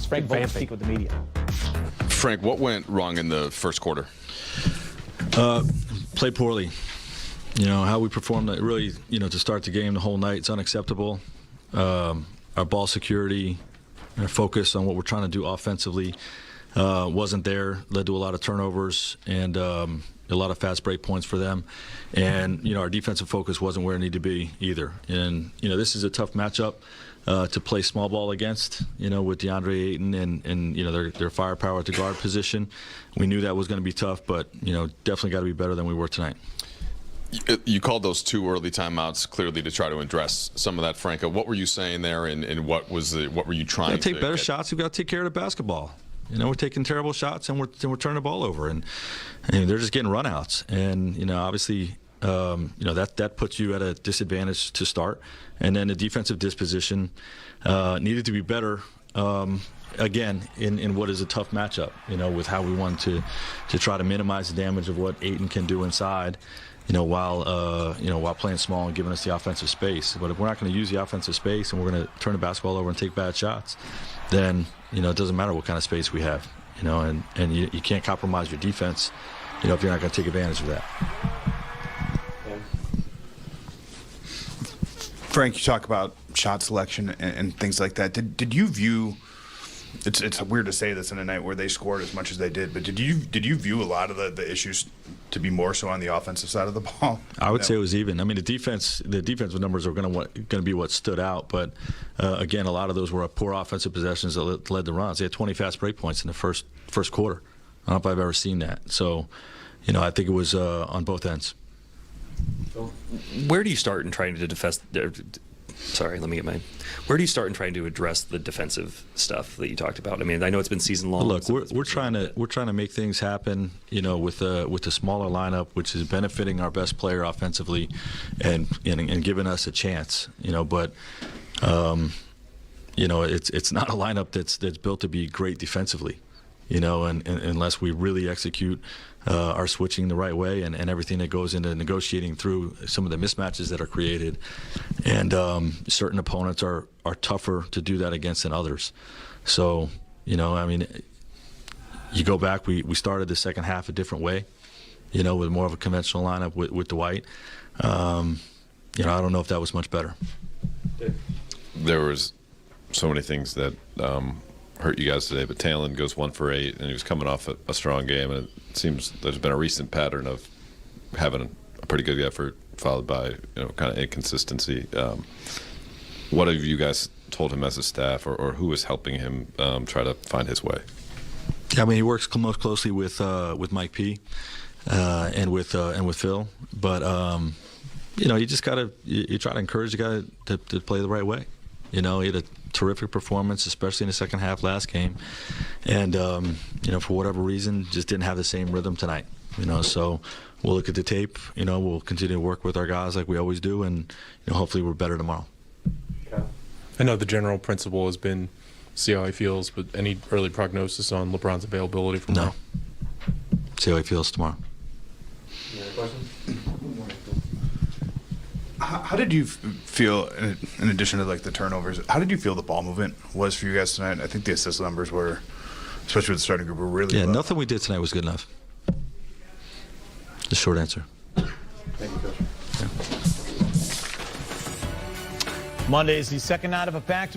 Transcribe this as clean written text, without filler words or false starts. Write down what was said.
Frank Vogel speak with the media. Frank, what went wrong in the first quarter? Played poorly. How we performed really, to start the game the whole night, it's unacceptable. Our ball security, our focus on what we're trying to do offensively wasn't there, led to a lot of turnovers and a lot of fast break points for them. And, our defensive focus wasn't where it needed to be either. And, this is a tough matchup to play small ball against, with DeAndre Ayton and their firepower at the guard position. We knew that was going to be tough, but, definitely got to be better than we were tonight. You called those 2 early timeouts clearly to try to address some of that, Franco. What were you saying there, and what were you trying to take better shots? We've got to take care of the basketball. We're taking terrible shots and we're turning the ball over, and they're just getting runouts. And obviously, that puts you at a disadvantage to start. And then the defensive disposition needed to be better. Again, in what is a tough matchup, with how we want to try to minimize the damage of what Ayton can do inside. While playing small and giving us the offensive space. But if we're not going to use the offensive space and we're going to turn the basketball over and take bad shots, then it doesn't matter what kind of space we have. And you can't compromise your defense, if you're not going to take advantage of that. Frank, you talk about shot selection and things like that. Did you view? It's weird to say this in a night where they scored as much as they did, but did you view a lot of the issues to be more so on the offensive side of the ball? I would say it was even. I mean, the defensive numbers are going to be what stood out, but again, a lot of those were poor offensive possessions that led the runs. They had 20 fast break points in the first quarter. I don't know if I've ever seen that. So, I think it was on both ends. Where do you start in trying to defend? Sorry, let me get my. Where do you start in trying to address the defensive stuff that you talked about? I mean, I know it's been season long. Look, we're trying to make things happen, with a smaller lineup, which is benefiting our best player offensively, and giving us a chance. But it's not a lineup that's built to be great defensively. And unless we really execute our switching the right way and everything that goes into negotiating through some of the mismatches that are created. And certain opponents are tougher to do that against than others. So, you go back, we started the second half a different way, with more of a conventional lineup with Dwight. I don't know if that was much better. There was so many things that hurt you guys today, but Talon goes 1 for 8, and he was coming off a strong game, and it seems there's been a recent pattern of having a pretty good effort followed by kind of inconsistency. What have you guys told him as a staff, or who is helping him try to find his way? Yeah, I mean, he works most closely with Mike P. And with Phil, but you just gotta you try to encourage the guy to play the right way. He had a terrific performance, especially in the second half last game, and for whatever reason, just didn't have the same rhythm tonight. So we'll look at the tape. We'll continue to work with our guys like we always do, and hopefully we're better tomorrow. I know the general principle has been see how he feels, but any early prognosis on LeBron's availability for tomorrow? No. See how he feels tomorrow. Any other questions? How did you feel, in addition to the turnovers, how did you feel the ball movement was for you guys tonight? I think the assist numbers were, especially with the starting group, were really low. Nothing we did tonight was good enough. The short answer. Thank you, Coach. Monday is the second night of a back-to